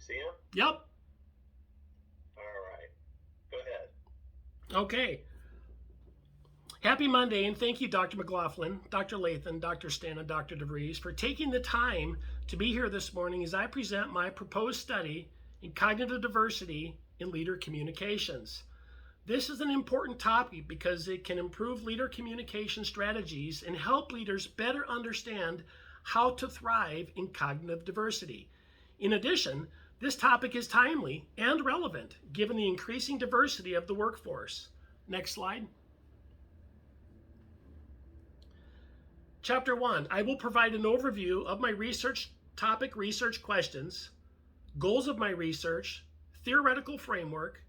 see him? Yep. All right. Go ahead. Okay. Happy Monday, and thank you, Dr. McLaughlin, Dr. Lathan, Dr. Stan, and Dr. DeVries for taking the time to be here this morning as I present my proposed study in cognitive diversity in leader communications. This is an important topic because it can improve leader communication strategies and help leaders better understand how to thrive in cognitive diversity. In addition, this topic is timely and relevant given the increasing diversity of the workforce. Next slide. Chapter 1, I will provide an overview of my research questions, goals of my research, theoretical framework,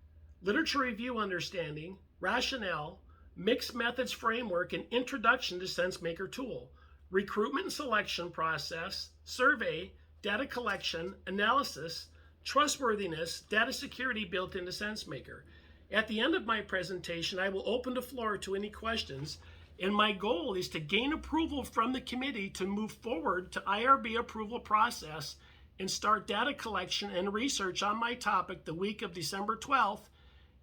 literature review understanding, rationale, mixed methods framework, and introduction to SenseMaker tool, recruitment and selection process, survey, data collection, analysis, trustworthiness, data security built into SenseMaker. At the end of my presentation, I will open the floor to any questions, and my goal is to gain approval from the committee to move forward to IRB approval process and start data collection and research on my topic the week of December 12th,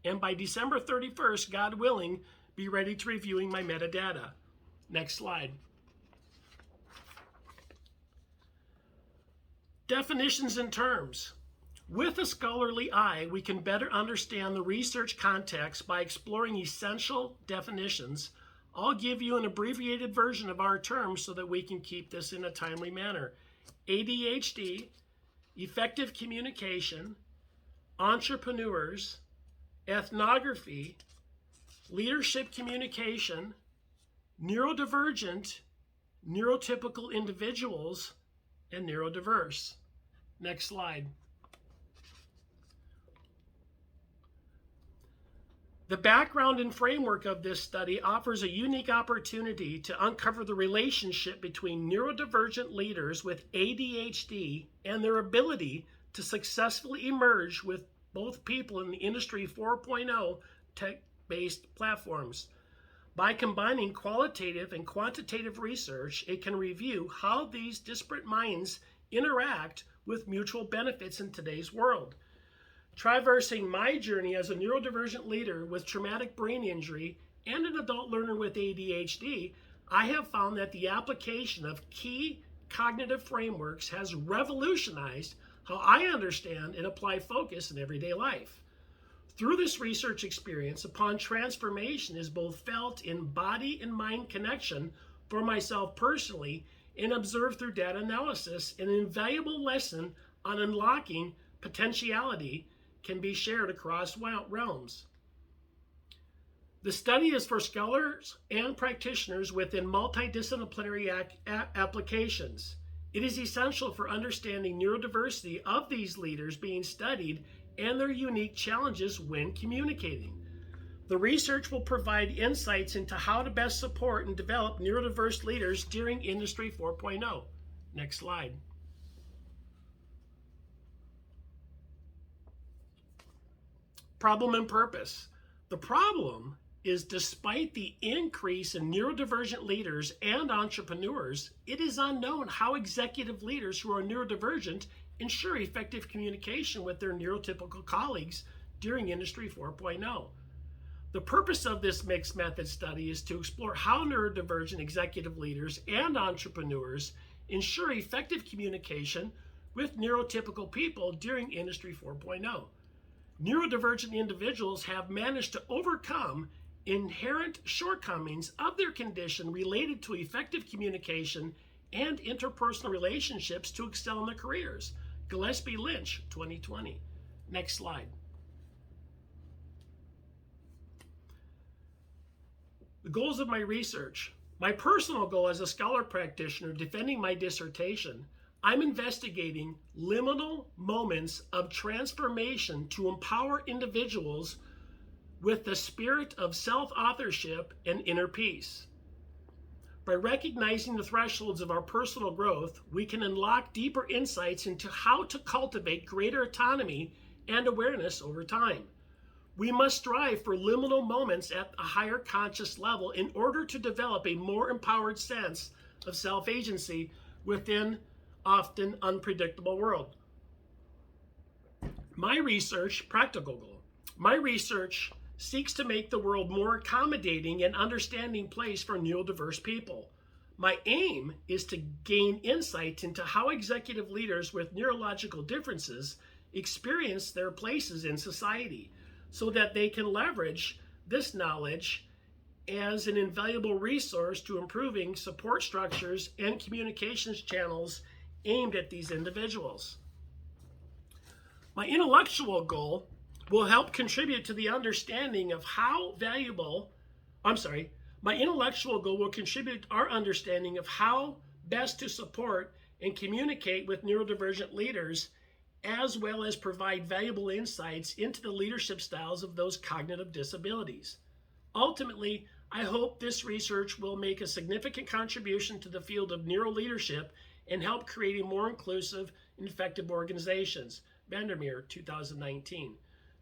and by December 31st, God willing, be ready to reviewing my metadata. Next slide. Definitions and terms. With a scholarly eye, we can better understand the research context by exploring essential definitions. I'll give you an abbreviated version of our terms so that we can keep this in a timely manner. ADHD, effective communication, entrepreneurs, ethnography, leadership communication, neurodivergent, neurotypical individuals, and neurodiverse. Next slide. The background and framework of this study offers a unique opportunity to uncover the relationship between neurodivergent leaders with ADHD and their ability to successfully emerge with both people in the Industry 4.0 tech-based platforms. By combining qualitative and quantitative research, it can review how these disparate minds interact with mutual benefits in today's world. Traversing my journey as a neurodivergent leader with traumatic brain injury and an adult learner with ADHD, I have found that the application of key cognitive frameworks has revolutionized how I understand and apply focus in everyday life. Through this research experience, upon transformation is both felt in body and mind connection for myself personally and observed through data analysis, an invaluable lesson on unlocking potentiality can be shared across realms. The study is for scholars and practitioners within multidisciplinary applications. It is essential for understanding neurodiversity of these leaders being studied and their unique challenges when communicating. The research will provide insights into how to best support and develop neurodiverse leaders during Industry 4.0. Next slide. Problem and purpose. The problem is, despite the increase in neurodivergent leaders and entrepreneurs, it is unknown how executive leaders who are neurodivergent ensure effective communication with their neurotypical colleagues during Industry 4.0. The purpose of this mixed method study is to explore how neurodivergent executive leaders and entrepreneurs ensure effective communication with neurotypical people during Industry 4.0. Neurodivergent individuals have managed to overcome inherent shortcomings of their condition related to effective communication and interpersonal relationships to excel in their careers. Gillespie Lynch, 2020. Next slide. The goals of my research. My personal goal as a scholar practitioner defending my dissertation, I'm investigating liminal moments of transformation to empower individuals with the spirit of self-authorship and inner peace. By recognizing the thresholds of our personal growth, we can unlock deeper insights into how to cultivate greater autonomy and awareness over time. We must strive for liminal moments at a higher conscious level in order to develop a more empowered sense of self-agency within often unpredictable world. Practical goal. My research seeks to make the world more accommodating and understanding place for neurodiverse people. My aim is to gain insight into how executive leaders with neurological differences experience their places in society so that they can leverage this knowledge as an invaluable resource to improving support structures and communications channels aimed at these individuals. My intellectual goal will help contribute to the understanding of how my intellectual goal will contribute to our understanding of how best to support and communicate with neurodivergent leaders, as well as provide valuable insights into the leadership styles of those cognitive disabilities. Ultimately, I hope this research will make a significant contribution to the field of neuroleadership and help creating more inclusive and effective organizations. Vandermeer, 2019.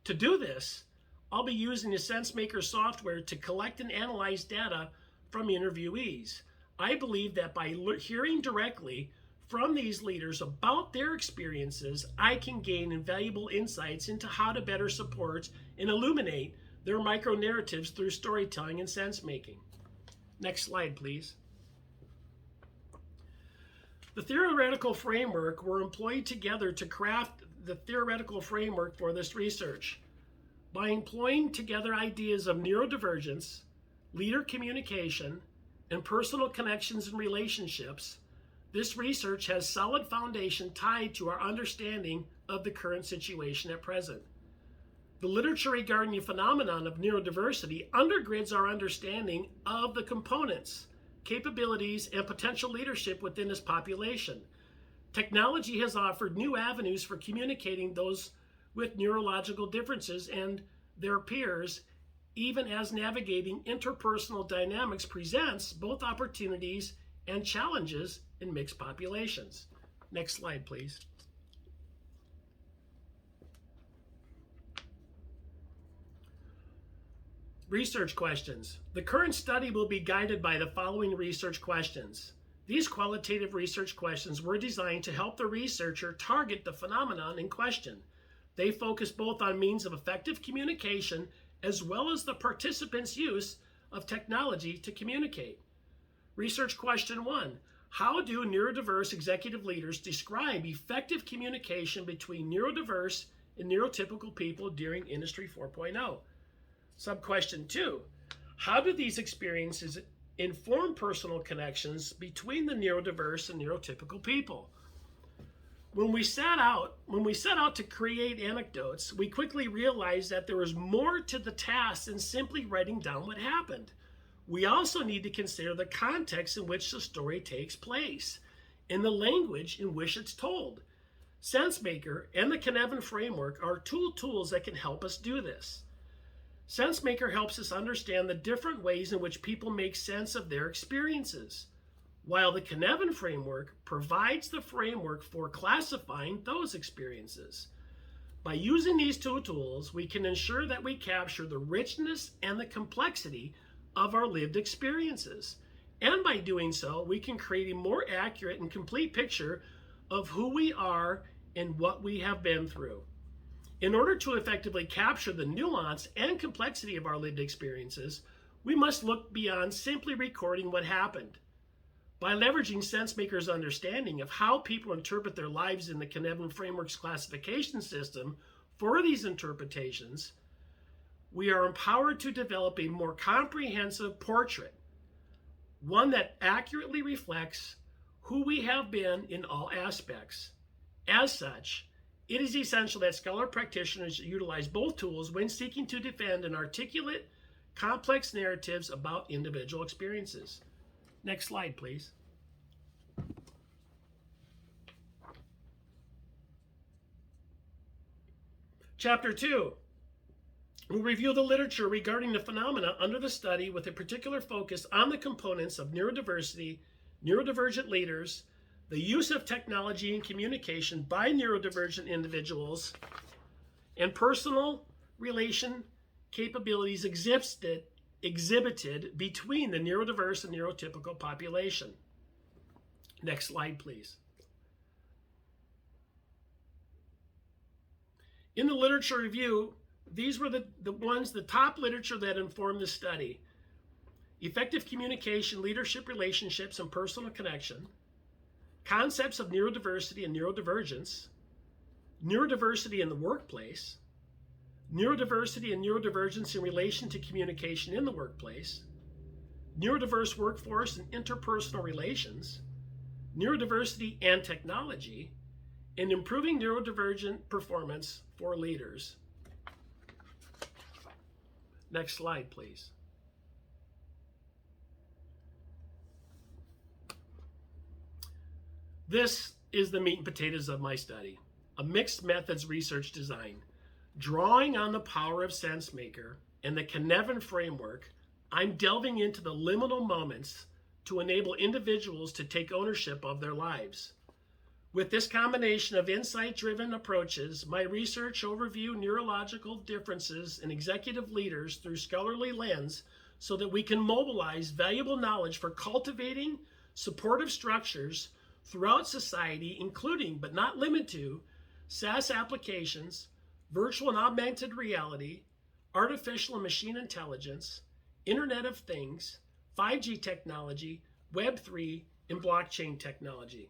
To do this, I'll be using the SenseMaker software to collect and analyze data from interviewees. I believe that by hearing directly from these leaders about their experiences, I can gain invaluable insights into how to better support and illuminate their micro-narratives through storytelling and sense-making. Next slide, please. The theoretical framework were employed together to craft the theoretical framework for this research. By employing together ideas of neurodivergence, leader communication, and personal connections and relationships, this research has solid foundation tied to our understanding of the current situation at present. The literature regarding the phenomenon of neurodiversity undergirds our understanding of the components, capabilities, and potential leadership within this population. Technology has offered new avenues for communicating those with neurological differences and their peers, even as navigating interpersonal dynamics presents both opportunities and challenges in mixed populations. Next slide, please. Research questions. The current study will be guided by the following research questions. These qualitative research questions were designed to help the researcher target the phenomenon in question. They focus both on means of effective communication as well as the participants' use of technology to communicate. Research question 1. How do neurodiverse executive leaders describe effective communication between neurodiverse and neurotypical people during Industry 4.0? Sub-question 2. How do these experiences inform personal connections between the neurodiverse and neurotypical people? When we set out to create anecdotes, we quickly realized that there was more to the task than simply writing down what happened. We also need to consider the context in which the story takes place and the language in which it's told. SenseMaker and the Cynefin framework are tools that can help us do this. SenseMaker helps us understand the different ways in which people make sense of their experiences, while the Cynefin framework provides the framework for classifying those experiences. By using these two tools, we can ensure that we capture the richness and the complexity of our lived experiences. And by doing so, we can create a more accurate and complete picture of who we are and what we have been through. In order to effectively capture the nuance and complexity of our lived experiences, we must look beyond simply recording what happened. By leveraging SenseMaker's understanding of how people interpret their lives in the Cynefin framework's classification system for these interpretations, we are empowered to develop a more comprehensive portrait, one that accurately reflects who we have been in all aspects. As such, it is essential that scholar practitioners utilize both tools when seeking to defend and articulate complex narratives about individual experiences. Next slide, please. Chapter 2. We'll review the literature regarding the phenomena under the study with a particular focus on the components of neurodiversity, neurodivergent leaders, the use of technology and communication by neurodivergent individuals, and personal relation capabilities exhibited between the neurodiverse and neurotypical population. Next slide, please. In the literature review, these were the top literature that informed the study. Effective communication, leadership relationships, and personal connection, concepts of neurodiversity and neurodivergence, neurodiversity in the workplace, neurodiversity and neurodivergence in relation to communication in the workplace, neurodiverse workforce and interpersonal relations, neurodiversity and technology, and improving neurodivergent performance for leaders. Next slide, please. This is the meat and potatoes of my study, a mixed methods research design. Drawing on the power of SenseMaker and the Cynefin framework, I'm delving into the liminal moments to enable individuals to take ownership of their lives. With this combination of insight-driven approaches, my research overview neurological differences in executive leaders through scholarly lens so that we can mobilize valuable knowledge for cultivating supportive structures throughout society, including but not limited to SaaS applications, virtual and augmented reality, artificial and machine intelligence, Internet of Things, 5G technology, Web3, and blockchain technology.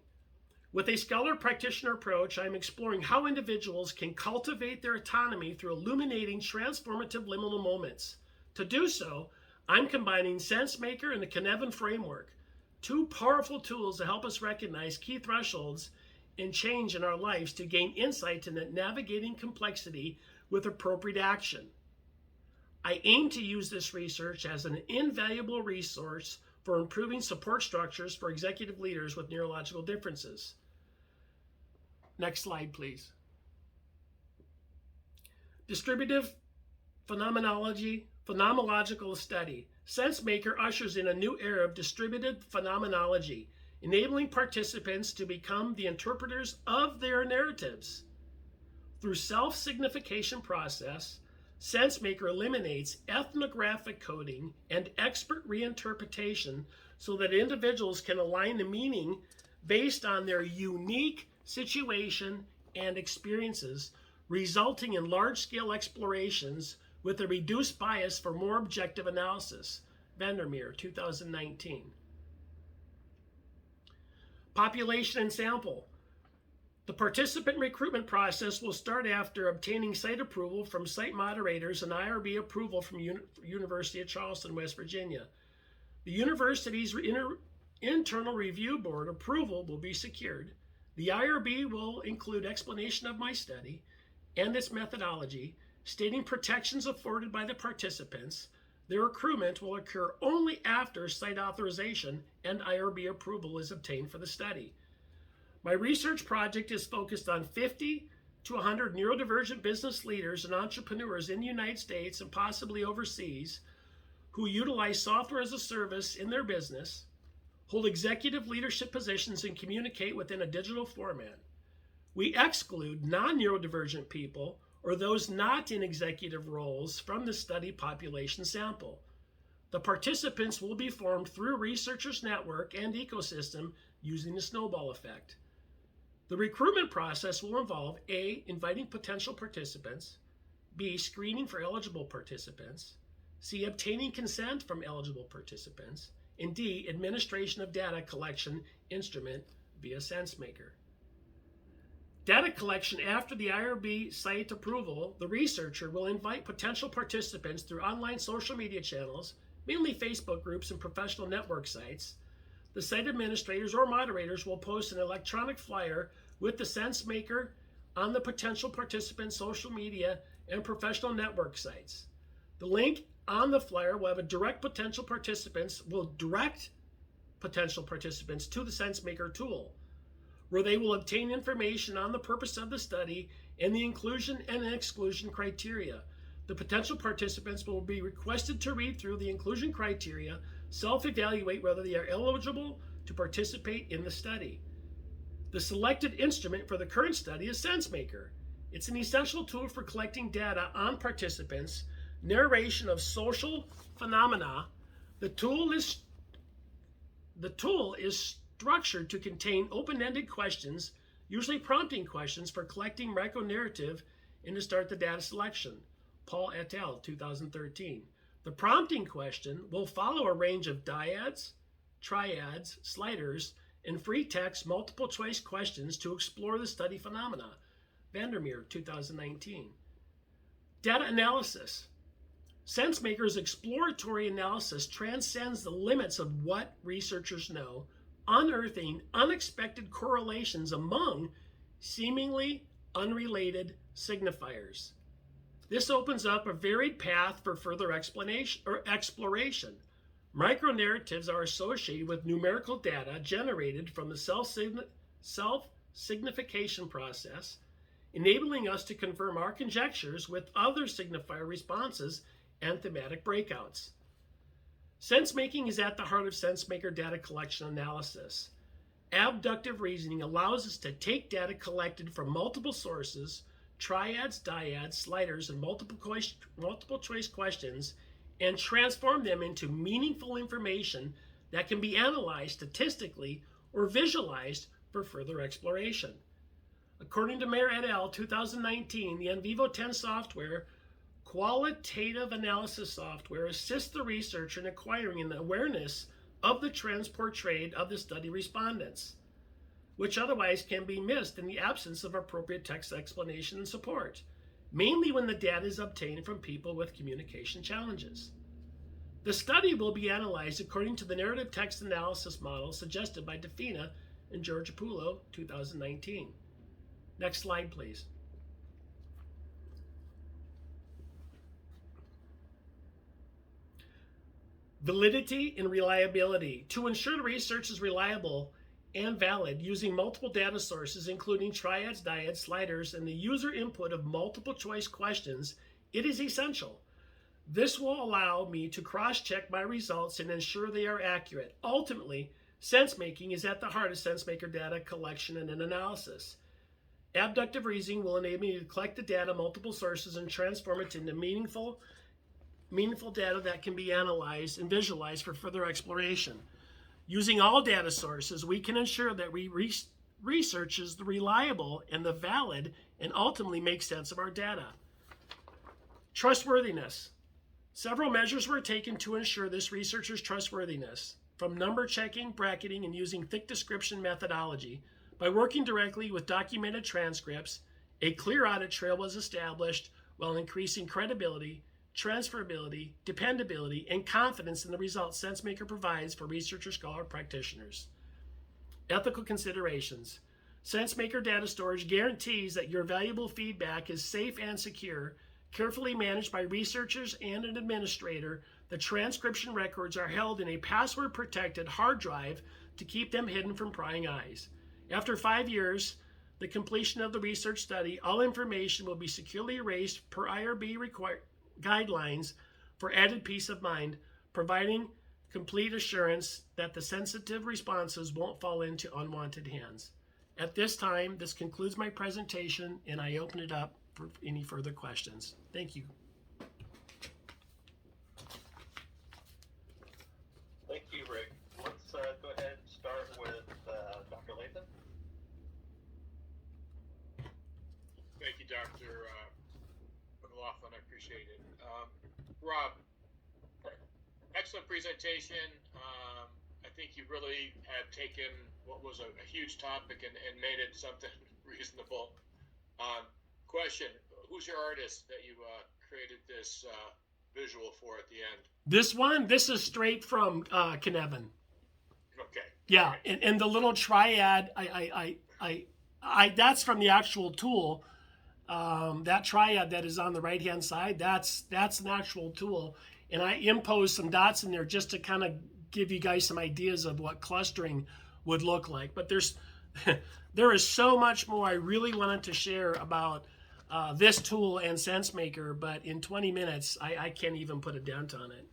With a scholar-practitioner approach, I'm exploring how individuals can cultivate their autonomy through illuminating transformative liminal moments. To do so, I'm combining SenseMaker and the Cynefin framework, two powerful tools to help us recognize key thresholds and change in our lives to gain insight into navigating complexity with appropriate action. I aim to use this research as an invaluable resource for improving support structures for executive leaders with neurological differences. Next slide, please. Distributive phenomenological study. SenseMaker ushers in a new era of distributed phenomenology, enabling participants to become the interpreters of their narratives. Through self-signification process, SenseMaker eliminates ethnographic coding and expert reinterpretation so that individuals can align the meaning based on their unique situation and experiences, resulting in large-scale explorations with a reduced bias for more objective analysis. Vandermeer, 2019. Population and sample. The participant recruitment process will start after obtaining site approval from site moderators and IRB approval from University of Charleston, West Virginia. The university's internal review board approval will be secured. The IRB will include explanation of my study and its methodology, stating protections afforded by the participants. Their recruitment will occur only after site authorization and IRB approval is obtained for the study. My research project is focused on 50 to 100 neurodivergent business leaders and entrepreneurs in the United States and possibly overseas who utilize software as a service in their business, hold executive leadership positions, and communicate within a digital format. We exclude non-neurodivergent people or those not in executive roles from the study population sample. The participants will be formed through a researchers network and ecosystem using the snowball effect. The recruitment process will involve A, inviting potential participants, B, screening for eligible participants, C, obtaining consent from eligible participants, and D, administration of data collection instrument via SenseMaker. Data collection after the IRB site approval, the researcher will invite potential participants through online social media channels, mainly Facebook groups and professional network sites. The site administrators or moderators will post an electronic flyer with the SenseMaker on the potential participants' social media and professional network sites. The link on the flyer will direct potential participants to the SenseMaker tool, where they will obtain information on the purpose of the study and the inclusion and exclusion criteria. The potential participants will be requested to read through the inclusion criteria, self-evaluate whether they are eligible to participate in the study. The selected instrument for the current study is SenseMaker. It's an essential tool for collecting data on participants, narration of social phenomena. The tool is structured to contain open-ended questions, usually prompting questions for collecting micro-narrative and to start the data selection. Paul et al., 2013. The prompting question will follow a range of dyads, triads, sliders, and free text multiple choice questions to explore the study phenomena. Vandermeer, 2019. Data analysis. SenseMaker's exploratory analysis transcends the limits of what researchers know, unearthing unexpected correlations among seemingly unrelated signifiers. This opens up a varied path for further explanation or exploration. Micronarratives are associated with numerical data generated from the self-signification process, enabling us to confirm our conjectures with other signifier responses and thematic breakouts. Sense-making is at the heart of SenseMaker data collection analysis. Abductive reasoning allows us to take data collected from multiple sources, triads, dyads, sliders, and multiple choice questions, and transform them into meaningful information that can be analyzed statistically or visualized for further exploration. According to Mayer et al., 2019, the NVivo 10 software, qualitative analysis software, assists the researcher in acquiring an awareness of the trends portrayed of the study respondents, which otherwise can be missed in the absence of appropriate text explanation and support, mainly when the data is obtained from people with communication challenges. The study will be analyzed according to the narrative text analysis model suggested by Defina and Georgopoulos, 2019. Next slide, please. Validity and reliability. To ensure the research is reliable and valid using multiple data sources, including triads, dyads, sliders, and the user input of multiple choice questions, it is essential. This will allow me to cross-check my results and ensure they are accurate. Ultimately, sense-making is at the heart of SenseMaker data collection and analysis. Abductive reasoning will enable me to collect the data, multiple sources, and transform it into meaningful data that can be analyzed and visualized for further exploration. Using all data sources, we can ensure that research is the reliable and the valid and ultimately make sense of our data. Trustworthiness. Several measures were taken to ensure this researcher's trustworthiness, from number checking, bracketing, and using thick description methodology. By working directly with documented transcripts, a clear audit trail was established while increasing credibility, transferability, dependability, and confidence in the results SenseMaker provides for researcher scholar practitioners. Ethical considerations. SenseMaker data storage guarantees that your valuable feedback is safe and secure, carefully managed by researchers and an administrator. The transcription records are held in a password-protected hard drive to keep them hidden from prying eyes. After 5 years, the completion of the research study, all information will be securely erased per IRB guidelines for added peace of mind, providing complete assurance that the sensitive responses won't fall into unwanted hands. At this time, this concludes my presentation, and I open it up for any further questions. Thank you. Thank you, Rick. Let's go ahead and start with Dr. Lathan. Thank you, Dr. McLaughlin. I appreciate it. Rob, excellent presentation. I think you really have taken what was a huge topic and made it something reasonable. Question, who's your artist that you created this visual for at the end? This is straight from Kinevin. Okay. Yeah, Right. and the little triad, I that's from the actual tool. That triad that is on the right hand side, that's an actual tool, and I imposed some dots in there just to kind of give you guys some ideas of what clustering would look like. But there is so much more I really wanted to share about this tool and SenseMaker, but in 20 minutes I can't even put a dent on it.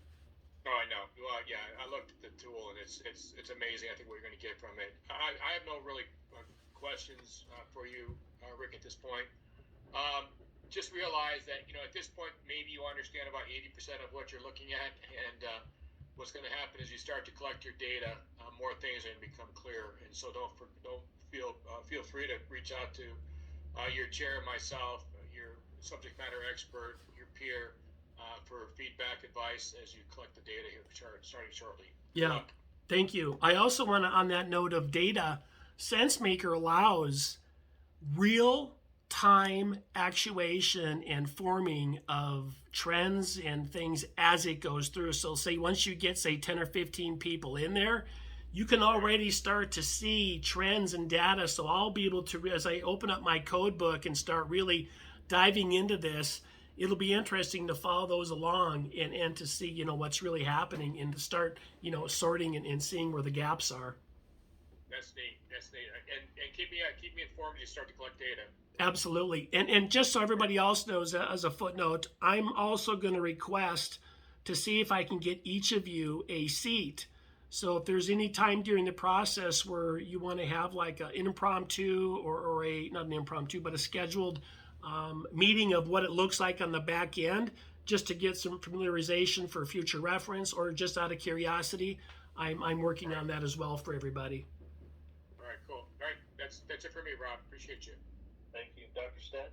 Oh, I know. Well, yeah, I looked at the tool and it's amazing. I think what you're going to get from it. I have no really questions for you, Rick, at this point. Just realize that, at this point, maybe you understand about 80% of what you're looking at, and what's going to happen is you start to collect your data, more things are going to become clear. And so feel free to reach out to your chair, myself, your subject matter expert, your peer, for feedback, advice as you collect the data here, starting shortly. Good Yeah, luck. thank you. I also want to, on that note of data, SenseMaker allows real time actuation and forming of trends and things as it goes through. So say once you get, say, 10 or 15 people in there, you can already start to see trends and data. So I'll be able to, as I open up my code book and start really diving into this, it'll be interesting to follow those along and to see, what's really happening and to start, sorting and seeing where the gaps are. That's neat. That's neat. And keep me informed as you start to collect data. Absolutely. And just so everybody else knows, as a footnote, I'm also going to request to see if I can get each of you a seat. So if there's any time during the process where you want to have like an impromptu or not an impromptu, but a scheduled meeting of what it looks like on the back end, just to get some familiarization for future reference or just out of curiosity, I'm working on that as well for everybody. All right, cool. All right, that's it for me, Rob. Appreciate you. Thank you, Dr. Stead.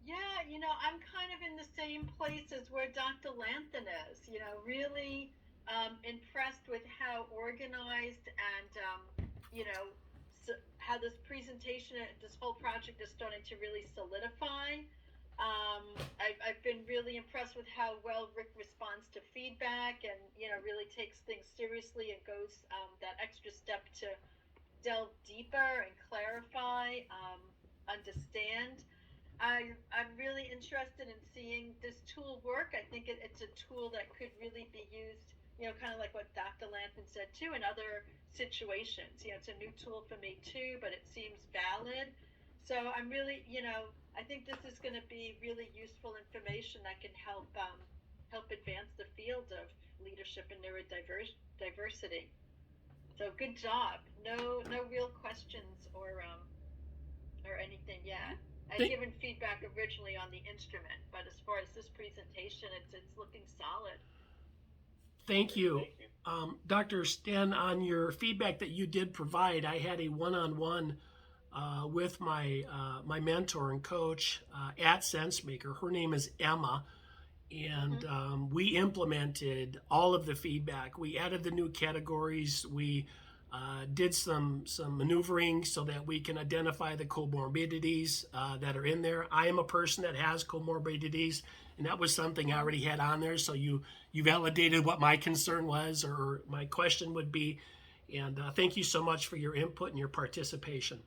Yeah, I'm kind of in the same place as where Dr. Lanthan is, really impressed with how organized and, how this presentation, this whole project is starting to really solidify. I've been really impressed with how well Rick responds to feedback and, really takes things seriously and goes that extra step to delve deeper and clarify, understand. I'm really interested in seeing this tool work. I think it's a tool that could really be used, kind of like what Dr. Lanthan said too, in other situations. It's a new tool for me too, but it seems valid. So I'm really, I think this is going to be really useful information that can help advance the field of leadership and neurodiversity. So good job. No real questions or anything yet. I'd given feedback originally on the instrument, but as far as this presentation, it's looking solid. Thank you. Dr. Sten, on your feedback that you did provide, I had a one-on-one with my mentor and coach at SenseMaker. Her name is Emma, and we implemented all of the feedback. We added the new categories. We did some maneuvering so that we can identify the comorbidities that are in there. I am a person that has comorbidities, and that was something I already had on there. So you validated what my concern was or my question would be. And thank you so much for your input and your participation.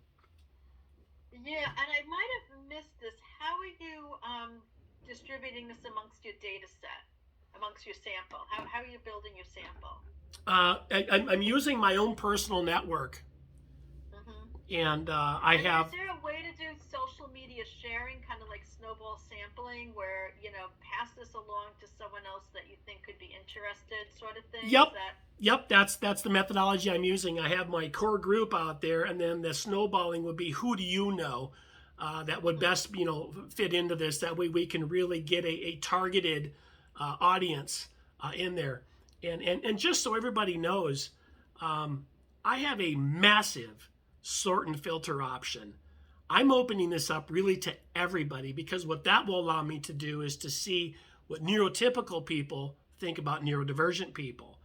Yeah, and I might have missed this. How are you distributing this amongst your data set, amongst your sample? How are you building your sample? I'm using my own personal network, and I have. Is there a way to do social media sharing, kind of like snowball sampling, where pass this along to someone else that you think could be interested, sort of thing? Yep. That's the methodology I'm using. I have my core group out there, and then the snowballing would be who do you know that would best fit into this. That way we can really get a targeted audience in there. And just so everybody knows, I have a massive sort and filter option. I'm opening this up really to everybody because what that will allow me to do is to see what neurotypical people think about neurodivergent people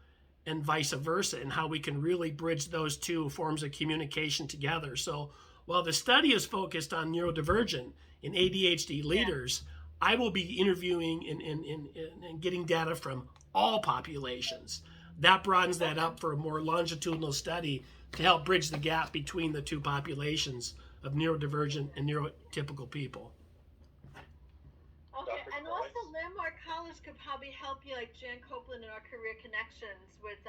and vice versa, and how we can really bridge those two forms of communication together. So while the study is focused on neurodivergent and ADHD leaders, I will be interviewing and getting data from all populations. That broadens that up for a more longitudinal study to help bridge the gap between the two populations of neurodivergent and neurotypical people. Okay, and also Landmark College could probably help you, like Jan Copeland in our Career Connections, with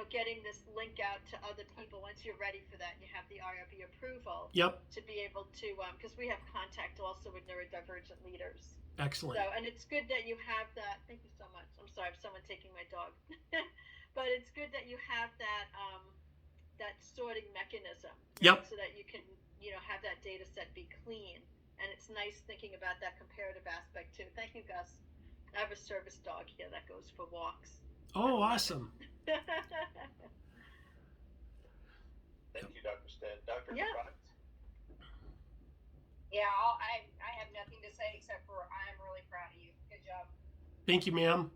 getting this link out to other people once you're ready for that and you have the IRB approval. Yep. To be able to, because we have contact also with neurodivergent leaders. Excellent. So, and it's good that you have that. Thank you so much. I'm sorry, I have someone taking my dog. But it's good that you have that that sorting mechanism. Right? Yep. So that you can, have that data set be clean. And it's nice thinking about that comparative aspect too. Thank you, Gus. I have a service dog here that goes for walks. Oh, awesome. Thank you, Dr. Stead. Dr. Yeah. Pratt. Yeah, I have nothing to say except for I'm really proud of you. Good job. Thank you, ma'am.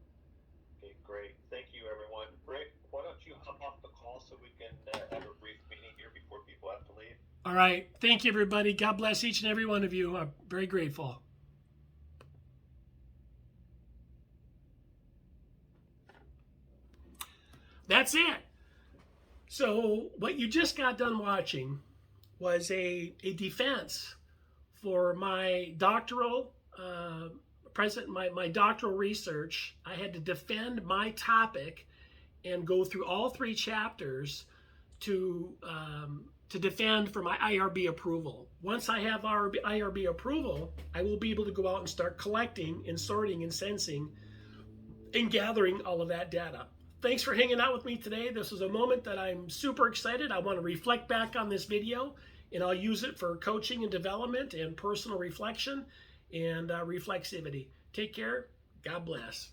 Okay, great. Thank you, everyone. Rick, why don't you hop off the call so we can have a brief meeting here before people have to leave? All right. Thank you, everybody. God bless each and every one of you. I'm very grateful. That's it. So what you just got done watching was a defense for my doctoral my doctoral research. I had to defend my topic and go through all 3 chapters to defend for my IRB approval. Once I have IRB approval, I will be able to go out and start collecting and sorting and sensing and gathering all of that data. Thanks for hanging out with me today. This was a moment that I'm super excited. I want to reflect back on this video, and I'll use it for coaching and development and personal reflection and reflexivity. Take care. God bless.